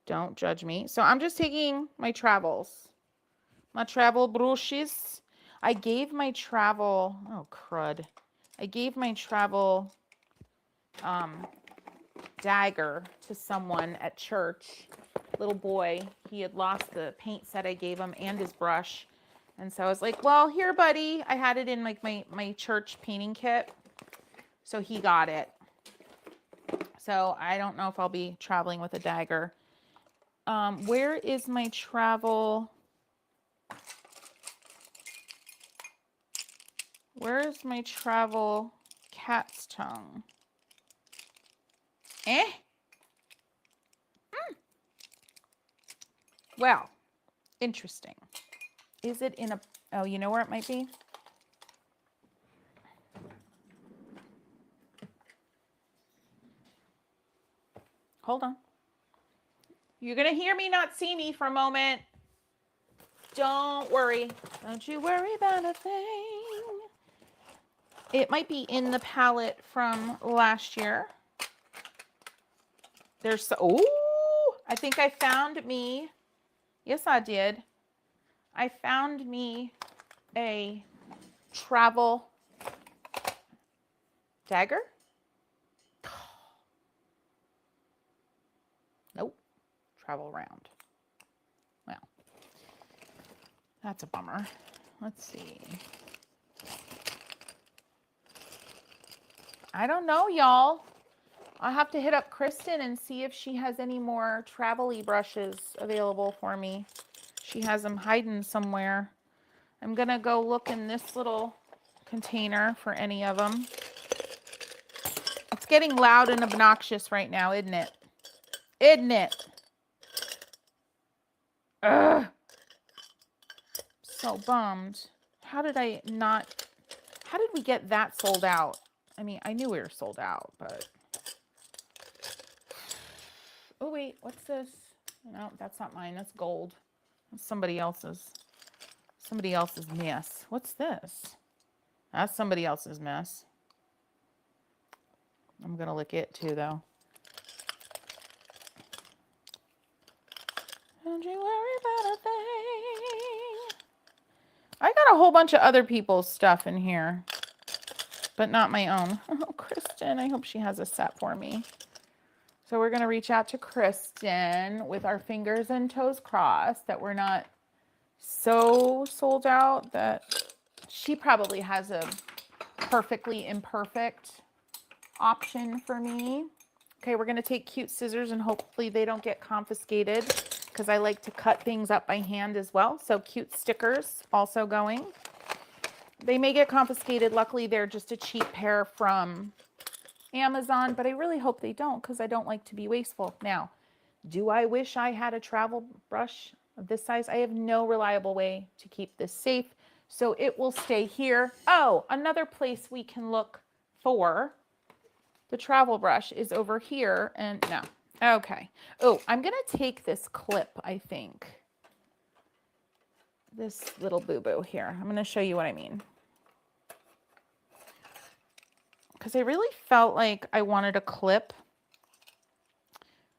A: Don't judge me. So I'm just taking my travels. My travel brushes. I gave my travel, oh crud. I gave my travel dagger to someone at church. Little boy, he had lost the paint set I gave him and his brush. And so I was like, well, here, buddy. I had it in like my church painting kit. So he got it. So I don't know if I'll be traveling with a dagger. Where is my travel? Where's my travel cat's tongue? Well, interesting. Is it in a, oh, you know where it might be? Hold on. You're going to hear me, not see me for a moment. Don't worry. Don't you worry about a thing. It might be in the palette from last year. There's, oh, I think I found me. Yes, I did. I found me a travel dagger. Nope. Travel round. Well, that's a bummer. Let's see. I don't know, y'all. I'll have to hit up Kristen and see if she has any more travel-y brushes available for me. She has them hiding somewhere. I'm going to go look in this little container for any of them. It's getting loud and obnoxious right now, isn't it? Isn't it? Ugh. So bummed. How did we get that sold out? I mean, I knew we were sold out, but. Oh, wait, what's this? No, that's not mine. That's gold. That's somebody else's. Somebody else's mess. What's this? That's somebody else's mess. I'm going to lick it too, though. Don't you worry about a thing. I got a whole bunch of other people's stuff in here, but not my own. Oh, Kristen, I hope she has a set for me. So we're going to reach out to Kristen with our fingers and toes crossed that we're not so sold out that she probably has a perfectly imperfect option for me. Okay, we're going to take cute scissors and hopefully they don't get confiscated because I like to cut things up by hand as well. So cute stickers also going. They may get confiscated. Luckily, they're just a cheap pair from Amazon, but I really hope they don't because I don't like to be wasteful. Now, do I wish I had a travel brush of this size? I have no reliable way to keep this safe, so it will stay here. Oh, another place we can look for the travel brush is over here, and no. Okay. Oh, I'm going to take this clip, I think. This little boo-boo here. I'm going to show you what I mean. Because I really felt like I wanted a clip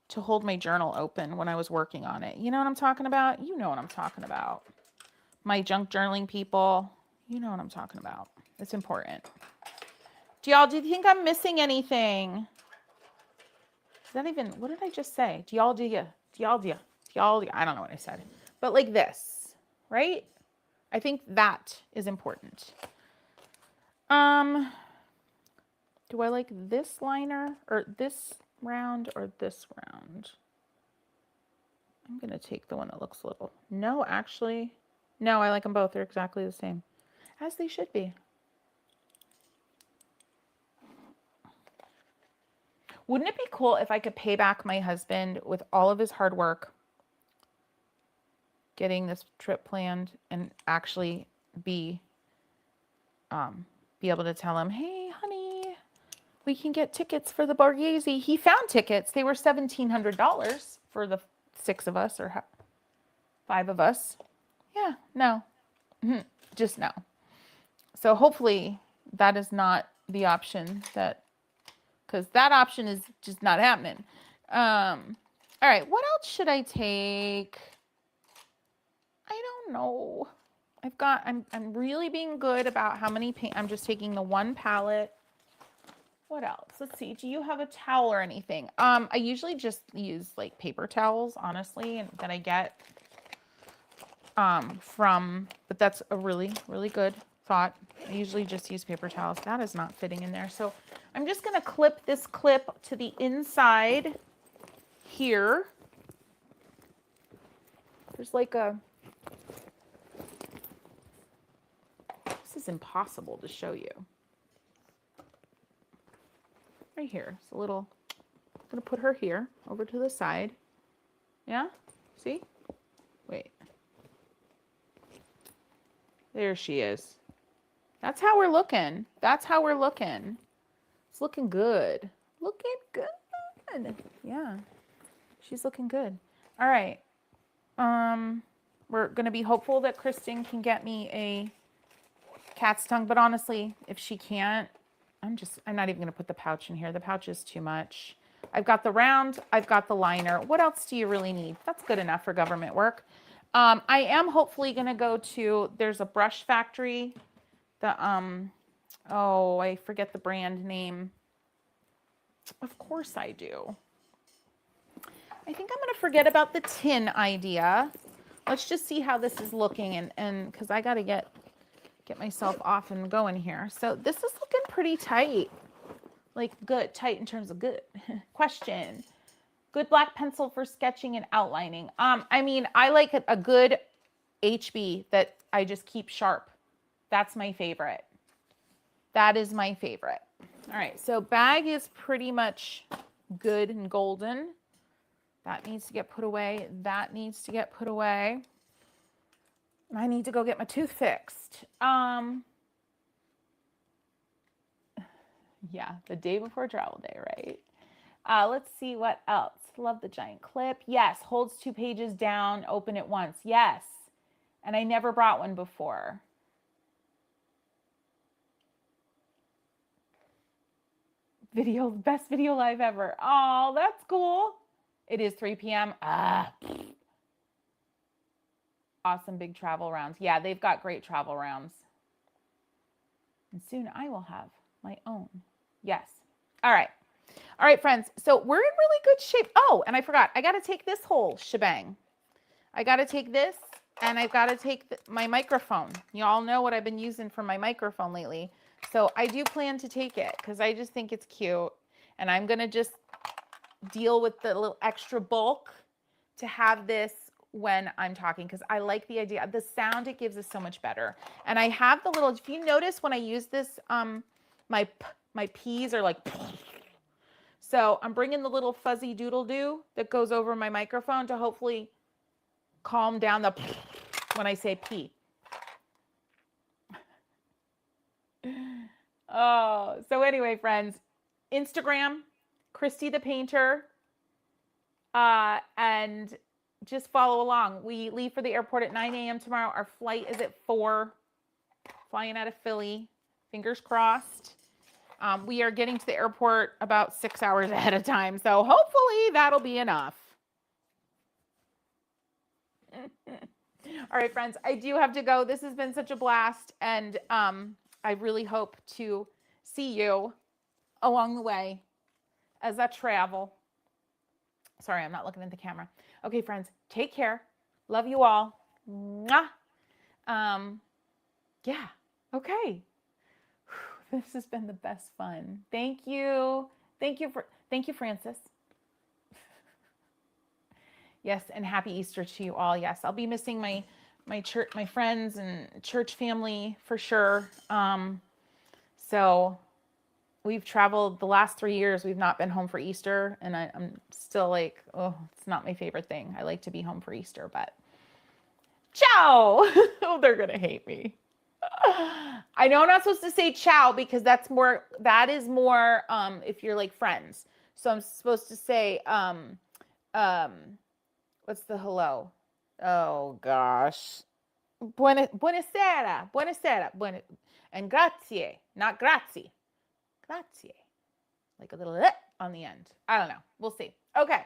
A: to hold my journal open when I was working on it. You know what I'm talking about? You know what I'm talking about. My junk journaling people, you know what I'm talking about. It's important. Do you think I'm missing anything? Is that even, what did I just say? I don't know what I said. But like this, right? I think that is important. Do I like this liner or this round or this round? I'm going to take the one that looks little. No, actually. No, I like them both. They're exactly the same. As they should be. Wouldn't it be cool if I could pay back my husband with all of his hard work getting this trip planned and actually be able to tell him, hey, honey, we can get tickets for the Borghese. He found tickets. They were $1,700 for the 6 of us or 5 of us. Yeah, no, just no. So hopefully that is not the option because that option is just not happening. All right, what else should I take? I don't know. I'm really being good about how many paint. I'm just taking the one palette. What else? Let's see. Do you have a towel or anything? I usually just use like paper towels, honestly, that I get but that's a really, really good thought. I usually just use paper towels. That is not fitting in there. So I'm just going to clip this clip to the inside here. There's like this is impossible to show you. Right here. It's a little, I'm going to put her here over to the side. Yeah? See? Wait. There she is. That's how we're looking. That's how we're looking. It's looking good. Looking good. Yeah. She's looking good. All right. We're going to be hopeful that Kristen can get me a cat's tongue, but honestly, if she can't, I'm not even going to put the pouch in here. The pouch is too much. I've got the round. I've got the liner. What else do you really need? That's good enough for government work. I am hopefully going to go to, there's a brush factory. Oh, I forget the brand name. Of course I do. I think I'm going to forget about the tin idea. Let's just see how this is looking and because I got to get myself off and going here. So this is looking pretty tight. Like good, tight in terms of good. Question. Good black pencil for sketching and outlining. I mean, I like a good HB that I just keep sharp. That's my favorite. That is my favorite. All right, so bag is pretty much good and golden. That needs to get put away. That needs to get put away. I need to go get my tooth fixed. Yeah, the day before travel day, right? Let's see what else. Love the giant clip. Yes, holds 2 pages down, open it once. Yes, and I never brought one before. Video, best video live ever. Oh, that's cool. It is 3 p.m. Awesome big travel rounds. Yeah, they've got great travel rounds. And soon I will have my own. Yes. All right. All right, friends. So we're in really good shape. Oh, and I forgot. I got to take this whole shebang. I got to take this, and I've got to take my microphone. You all know what I've been using for my microphone lately. So I do plan to take it because I just think it's cute. And I'm going to just deal with the little extra bulk to have this when I'm talking because I like the idea. The sound it gives is so much better. And I have the little, if you notice when I use this, my P's are like, so I'm bringing the little fuzzy doodle doo that goes over my microphone to hopefully calm down the when I say P. Oh, so anyway, friends, Instagram, Christy the Painter, and just follow along. We leave for the airport at 9 a.m. tomorrow. Our flight is at 4, flying out of Philly. Fingers crossed. We are getting to the airport about 6 hours ahead of time, so hopefully that'll be enough. All right, friends, I do have to go. This has been such a blast, and I really hope to see you along the way as I travel. Sorry, I'm not looking at the camera. Okay, friends, take care. Love you all. Mwah. Yeah, okay. This has been the best fun. Thank you. Thank you, Francis. Yes, and happy Easter to you all. Yes, I'll be missing my church, my friends and church family for sure. So we've traveled the last 3 years. We've not been home for Easter, and I'm still like, oh, it's not my favorite thing. I like to be home for Easter, but ciao. Oh, they're gonna hate me. I know I'm not supposed to say ciao because that is more if you're like friends. So I'm supposed to say what's the hello? Oh gosh. Buonasera. And grazie, not grazie. Grazie. Like a little on the end. I don't know. We'll see. Okay.